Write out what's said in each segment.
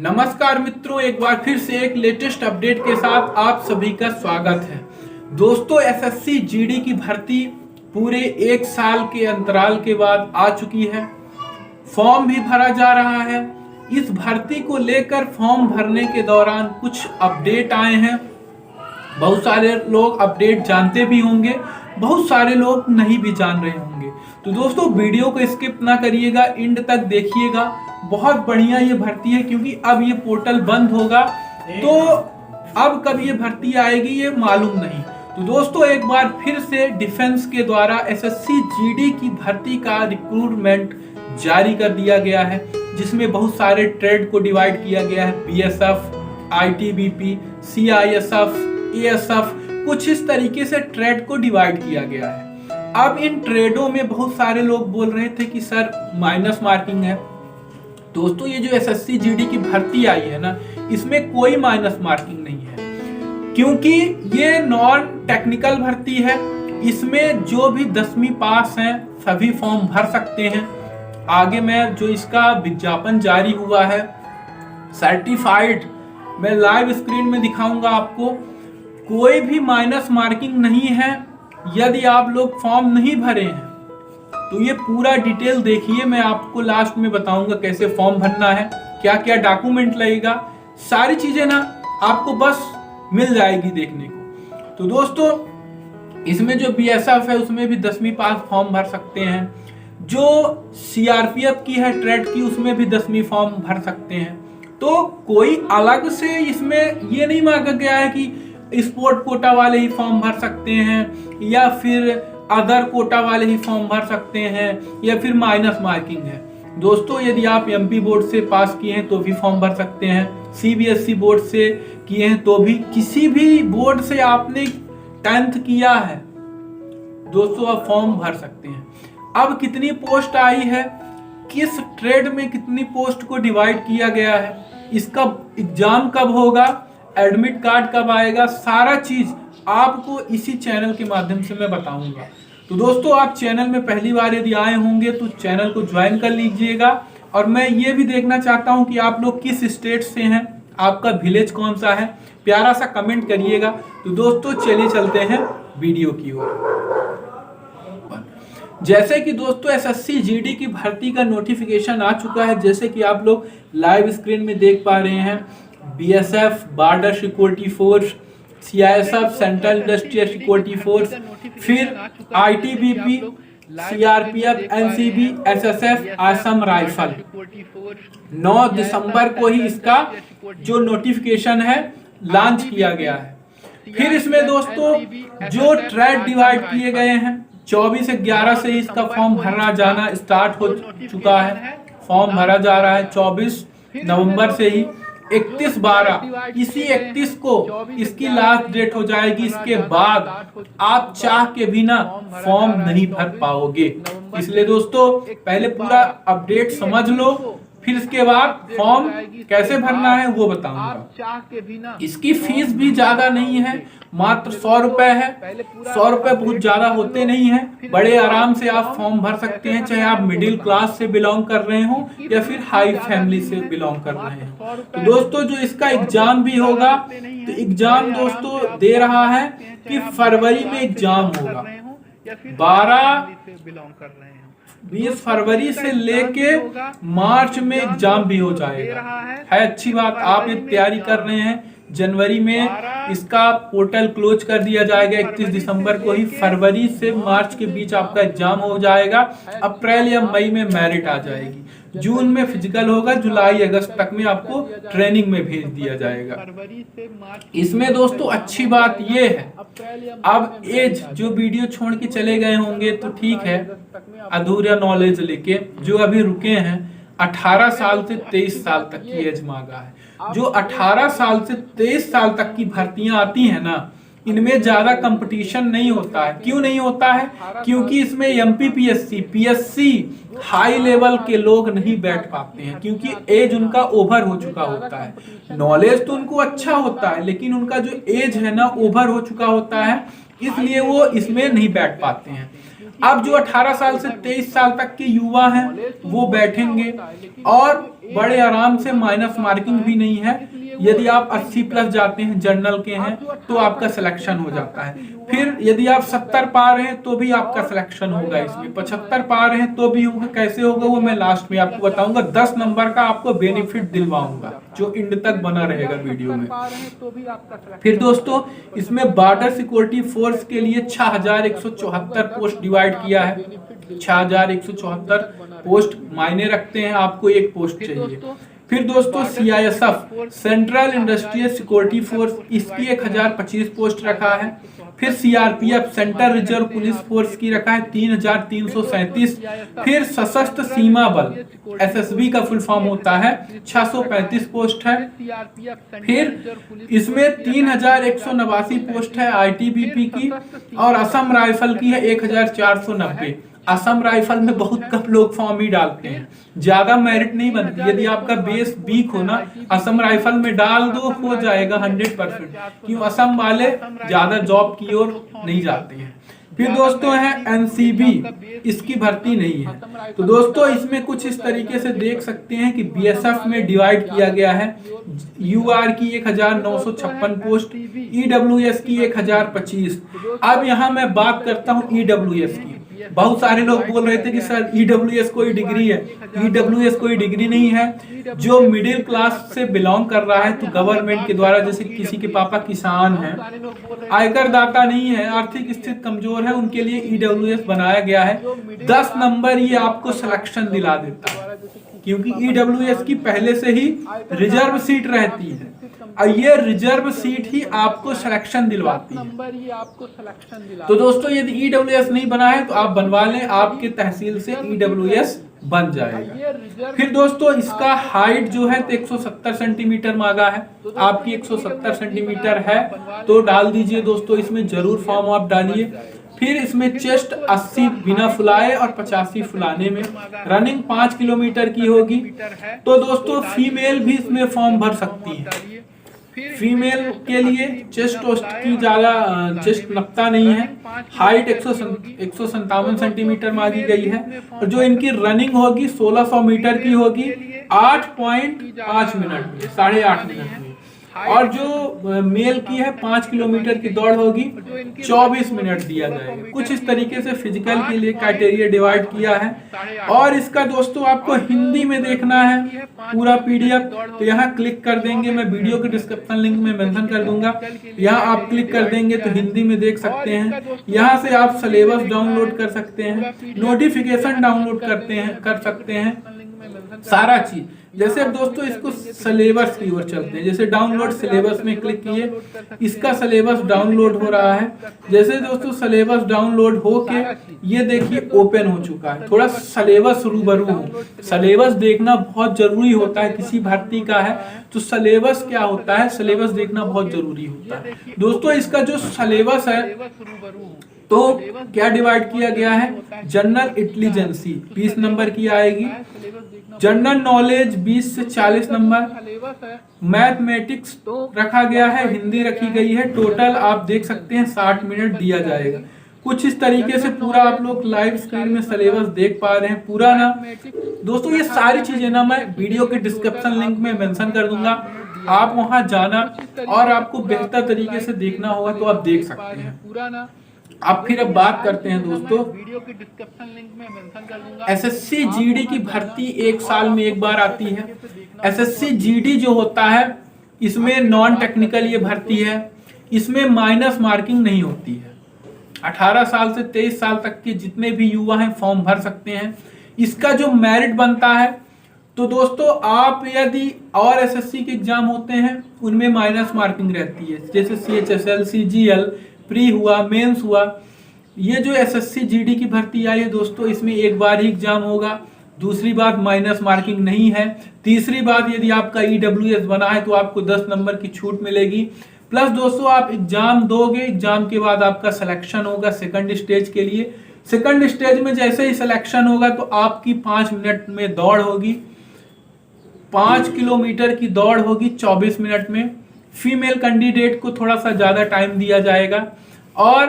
नमस्कार मित्रों, एक बार फिर से एक लेटेस्ट अपडेट के साथ आप सभी का स्वागत है। दोस्तों, एसएससी जीडी की भर्ती पूरे एक साल के अंतराल के बाद आ चुकी है। फॉर्म भी भरा जा रहा है। इस भर्ती को लेकर फॉर्म भरने के दौरान कुछ अपडेट आए हैं। बहुत सारे लोग अपडेट जानते भी होंगे, बहुत सारे लोग नहीं भी जान रहे होंगे। तो दोस्तों, वीडियो को स्किप ना करिएगा, एंड तक देखिएगा। बहुत बढ़िया ये भर्ती है, क्योंकि अब ये पोर्टल बंद होगा तो अब कब ये भर्ती आएगी ये मालूम नहीं। तो दोस्तों, एक बार फिर से डिफेंस के द्वारा एसएससी जीडी की भर्ती का रिक्रूटमेंट जारी कर दिया गया है, जिसमें बहुत सारे ट्रेड को डिवाइड किया गया है। बीएसएफ, आईटीबीपी, सीआईएसएफ, एएसएफ, कुछ इस तरीके से ट्रेड को डिवाइड किया गया है। अब इन ट्रेडों में बहुत सारे लोग बोल रहे थे कि सर माइनस मार्किंग है। दोस्तों, ये जो एसएससी जीडी की भर्ती आई है ना, इसमें कोई माइनस मार्किंग नहीं है, क्योंकि ये नॉन टेक्निकल भर्ती है। इसमें जो भी 10वीं पास हैं सभी फॉर्म भर सकते हैं। आगे में जो इसका विज्ञापन जारी हुआ है सर्टिफाइड, मैं लाइव स्क्रीन में दिखाऊंगा आपको। कोई भी माइनस मार्किंग नहीं है। यदि आप लोग फॉर्म नहीं भरे हैं तो ये पूरा डिटेल देखिए। मैं आपको लास्ट में बताऊंगा कैसे फॉर्म भरना है, क्या क्या डॉक्यूमेंट लगेगा, सारी चीजें ना आपको बस मिल जाएगी देखने को। तो दोस्तों, इसमें जो बीएसएफ है उसमें भी 10वीं पास फॉर्म भर सकते हैं। जो सीआरपीएफ की है ट्रेड की, उसमें भी 10वीं फॉर्म भर सकते हैं। तो कोई अलग से इसमें ये नहीं मांगा गया है कि स्पोर्ट कोटा वाले ही फॉर्म भर सकते हैं या फिर अदर कोटा वाले ही फॉर्म भर सकते हैं या फिर माइनस मार्किंग है। दोस्तों, यदि आप एमपी बोर्ड से पास किए हैं तो भी फॉर्म भर सकते हैं, सीबीएसई बोर्ड से किए हैं तो भी, किसी भी बोर्ड से आपने 10th किया है दोस्तों, आप फॉर्म भर सकते हैं। अब कितनी पोस्ट आई है, किस ट्रेड में कितनी पोस्ट को डिवाइड किया गया है, इसका एग्जाम कब होगा, एडमिट कार्ड कब आएगा, सारा चीज आपको इसी चैनल के माध्यम से मैं बताऊंगा। तो दोस्तों, आप चैनल में पहली बार यदि आए होंगे तो चैनल को ज्वाइन कर लीजिएगा। और मैं ये भी देखना चाहता हूं कि आप लोग किस स्टेट से हैं, आपका विलेज कौन सा है, प्यारा सा कमेंट करिएगा। तो दोस्तों, चलिए चलते हैं वीडियो की ओर। जैसे कि दोस्तों, एसएससी जीडी की भर्ती का नोटिफिकेशन आ चुका है, जैसे कि आप लोग लाइव स्क्रीन में देख पा रहे हैं। BSF border security force, CISF central industrial security force, फिर ITBP, CRPF, NCB, SSF, Assam rifle. 9 दिसंबर को ही इसका जो नोटिफिकेशन है लॉन्च किया गया है। फिर इसमें दोस्तों जो ट्रेड डिवाइड किए गए हैं, 24/11 से इसका फॉर्म भरना जाना स्टार्ट हो चुका है। फॉर्म भरा जा रहा है 24 नवंबर से ही। 31/12 इसी 31 को इसकी लास्ट डेट हो जाएगी। इसके बाद आप चाह के भी ना फॉर्म नहीं भर पाओगे। इसलिए दोस्तों, पहले पूरा अपडेट समझ लो, फिर इसके बाद फॉर्म कैसे भरना है वो बताऊंगा। इसकी फीस भी ज्यादा नहीं है, मात्र 100 रुपए है। 100 रुपए बहुत ज्यादा होते नहीं है, बड़े आराम से आप फॉर्म भर सकते हैं, चाहे आप मिडिल क्लास से बिलोंग कर रहे हो या फिर हाई फैमिली से बिलोंग कर रहे हो। तो दोस्तों, जो इसका एग्जाम भी होगा, तो एग्जाम दोस्तों दे रहा है कि फरवरी में एग्जाम होगा। 20 फरवरी से लेके मार्च में एग्जाम भी हो जाएगा। है अच्छी बात, आप ये तैयारी कर रहे हैं। जनवरी में इसका पोर्टल क्लोज कर दिया जाएगा 31 दिसंबर को ही। फरवरी से मार्च के बीच आपका एग्जाम हो जाएगा। अप्रैल या मई में मेरिट आ जाएगी। जून में फिजिकल होगा, जुलाई अगस्त तक में आपको ट्रेनिंग में भेज दिया जाएगा। इसमें दोस्तों अच्छी बात ये है, अब एज जो वीडियो छोड़ के चले गए होंगे तो ठीक है, अधूरा नॉलेज लेके जो अभी रुके हैं, 18 साल से 23 साल तक की एज मांगा है। जो 18 साल से 23 साल तक की भर्तियां आती हैं ना, इनमें ज्यादा कंपटीशन नहीं होता है। क्यों नहीं होता है? क्योंकि इसमें एमपीपीएससी, पीएससी हाई लेवल के लोग नहीं बैठ पाते हैं, क्योंकि एज उनका ओवर हो चुका होता है। नॉलेज तो उनको अच्छा होता है, लेकिन उनका जो एज है ना ओवर हो चुका होता है, इसलिए वो इसमें नहीं बैठ पाते हैं। अब जो 18 साल से 23 साल तक के युवा हैं वो बैठेंगे और बड़े आराम से, माइनस मार्किंग भी नहीं है। यदि आप 80 प्लस जाते हैं, जनरल के हैं, तो आपका सिलेक्शन हो जाता है। फिर यदि आप 70 पार हैं तो भी आपका सिलेक्शन होगा इसमें, 75 पार हैं तो भी होगा। कैसे होगा वो मैं लास्ट में आपको बताऊंगा। 10 नंबर का आपको बेनिफिट दिलवाऊंगा जो एंड तक बना रहेगा वीडियो में। फिर दोस्तों इसमें बॉर्डर सिक्योरिटी फोर्स के लिए 6174 पोस्ट डिवाइड किया है। 6174 पोस्ट मायने रखते हैं, आपको एक पोस्ट चाहिए। फिर दोस्तों CISF central industrial security force, इसकी 1025 पोस्ट रखा है। फिर CRPF central reserve police force की रखा है 3337। फिर सशस्त्र सीमा बल SSB का फुल फॉर्म होता है 635 पोस्ट है। फिर इसमें 3189 पोस्ट है ITBP की, और असम राइफल की है 1490। असम राइफल में बहुत कम लोग फॉर्म ही डालते हैं, ज्यादा मेरिट नहीं बनती। यदि आपका बेस वीक हो ना, असम राइफल में डाल दो, हो जाएगा 100%। क्यों? असम वाले ज्यादा जॉब की ओर नहीं जाते हैं। फिर दोस्तों है NCB, इसकी भर्ती नहीं है। तो दोस्तों इसमें कुछ इस तरीके से देख सकते हैं कि BSF में डिवाइड किया गया है। UR की 1956 पोस्ट, EWS की 1025। अब यहाँ मैं बात करता हूँ EWS की। बहुत सारे लोग बोल रहे थे कि सर EWS कोई डिग्री है। EWS कोई डिग्री नहीं है। जो मिडिल क्लास से बिलोंग कर रहा है, तो गवर्नमेंट के द्वारा, जैसे किसी के पापा किसान हैं, आयकर दाता नहीं है, आर्थिक स्थिति कमजोर है, उनके लिए EWS बनाया गया है। 10 नंबर ये आपको सिलेक्शन दिला देता है, क्योंकि EWS की पहले से ही रिजर्व सीट रहती है, और ये रिजर्व सीट ही आपको सिलेक्शन दिलवाती है। तो दोस्तों यदि EWS नहीं बना है तो आप बनवा लें, आपके तहसील से EWS बन जाएगा। फिर दोस्तों इसका हाइट जो है 170 सेंटीमीटर मांगा है। आपकी 170 सेंटीमीटर है तो डाल दीजिए दोस्तों, इसमें जरूर फॉर्म आप डालिए। फिर इसमें चेस्ट 80 बिना फुलाए और 85 फुलाने में। रनिंग 5 किलोमीटर की होगी। तो दोस्तों फीमेल भी इसमें फॉर्म भर सकती है। फीमेल के लिए चेस्ट की ज्यादा चेस्ट नपता नहीं है। हाइट 157 सेंटीमीटर मांगी गई है, और जो इनकी रनिंग होगी 1600 मीटर की होगी 8.5 मिनट में, 8.5 मिनट में। और जो मेल की है 5 किलोमीटर की दौड़ होगी 24 मिनट दिया जाएगा। कुछ इस तरीके से फिजिकल के लिए क्राइटेरिया डिवाइड किया है। और इसका दोस्तों आपको हिंदी में देखना है पूरा PDF, तो यहाँ क्लिक कर देंगे, मैं वीडियो के डिस्क्रिप्शन लिंक में मेंशन कर दूंगा। यहाँ आप क्लिक कर देंगे तो हिंदी में देख सकते हैं। यहाँ से आप सिलेबस डाउनलोड कर सकते हैं, नोटिफिकेशन डाउनलोड कर सकते हैं, सारा चीज। जैसे अब दोस्तों इसको सिलेबस की ओर चलते हैं। जैसे डाउनलोड सिलेबस में क्लिक किए, इसका सिलेबस डाउनलोड हो रहा है। जैसे दोस्तों सिलेबस डाउनलोड होके ये देखिए ओपन हो चुका है। थोड़ा सिलेबस रूबरू हो, सिलेबस देखना बहुत जरूरी होता है। किसी भर्ती का है तो सिलेबस क्या होता है, सिलेबस देखना बहुत जरूरी होता है। दोस्तों इसका जो सिलेबस है तो क्या डिवाइड किया गया है, जनरल इंटेलिजेंसी 20 नंबर की आएगी, जनरल नॉलेज 20 से 40 नंबर, मैथमेटिक्स रखा गया है, हिंदी रखी गई है। टोटल आप देख सकते हैं 60 मिनट दिया जाएगा। कुछ इस तरीके से पूरा आप लोग लाइव स्क्रीन में सिलेबस देख पा रहे हैं पूरा ना। दोस्तों ये सारी चीजें ना मैं वीडियो के डिस्क्रिप्शन लिंक में मेंशन कर दूंगा, आप वहां जाना और आपको बेहतर तरीके से देखना होगा तो आप देख सकते हैं। अब फिर अब बात करते हैं दोस्तों, वीडियो के डिस्क्रिप्शन लिंक में मेंशन कर दूंगा। SSC GD की भर्ती 1 साल में एक बार आती है। SSC GD जो होता है इसमें नॉन टेक्निकल ये भर्ती है, इसमें माइनस मार्किंग नहीं होती है। 18 साल से 23 साल तक के जितने भी युवा हैं फॉर्म भर सकते हैं। इसका जो मेरिट बनता है तो दोस्तों आप यदि और SSC के एग्जाम होते हैं उनमें माइनस मार्किंग रहती है, जैसे CHSL, CGL, प्री हुआ, मेंस हुआ। ये जो SSC GD की भर्ती आई है दोस्तों, इसमें एक बार ही एग्जाम होगा। दूसरी बात माइनस मार्किंग नहीं है। तीसरी बात यदि आपका EWS बना है तो आपको 10 नंबर की छूट मिलेगी। प्लस दोस्तों आप एग्जाम दोगे, एग्जाम के बाद आपका सिलेक्शन होगा सेकंड स्टेज के लिए। सेकंड स्टेज में जैसे ही सिलेक्शन होगा तो आपकी 5 मिनट में दौड़ होगी, 5 किलोमीटर की दौड़ होगी 24 मिनट में। फीमेल कैंडिडेट को थोड़ा सा ज्यादा टाइम दिया जाएगा। और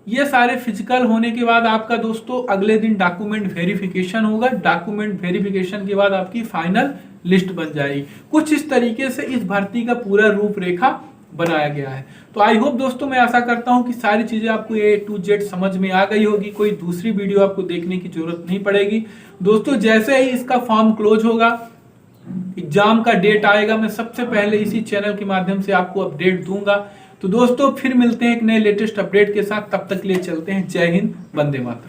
ये सारे फिजिकल होने के बाद आपका दोस्तों अगले दिन डॉक्यूमेंट वेरिफिकेशन होगा। डॉक्यूमेंट वेरिफिकेशन के बाद आपकी फाइनल लिस्ट बन जाएगी। कुछ इस तरीके से इस भर्ती का पूरा रूपरेखा बनाया गया है। तो आई होप दोस्तों, मैं आशा करता हूं कि सारी चीजें आपको A to Z समझ में आ गई होगी। कोई दूसरी वीडियो आपको देखने की जरूरत नहीं पड़ेगी दोस्तों। जैसे ही इसका फॉर्म क्लोज होगा, एग्जाम का डेट आएगा, मैं सबसे पहले इसी चैनल के माध्यम से आपको अपडेट दूंगा। तो दोस्तों फिर मिलते हैं एक नए लेटेस्ट अपडेट के साथ। तब तक के लिए चलते हैं। जय हिंद, वंदे मातरम।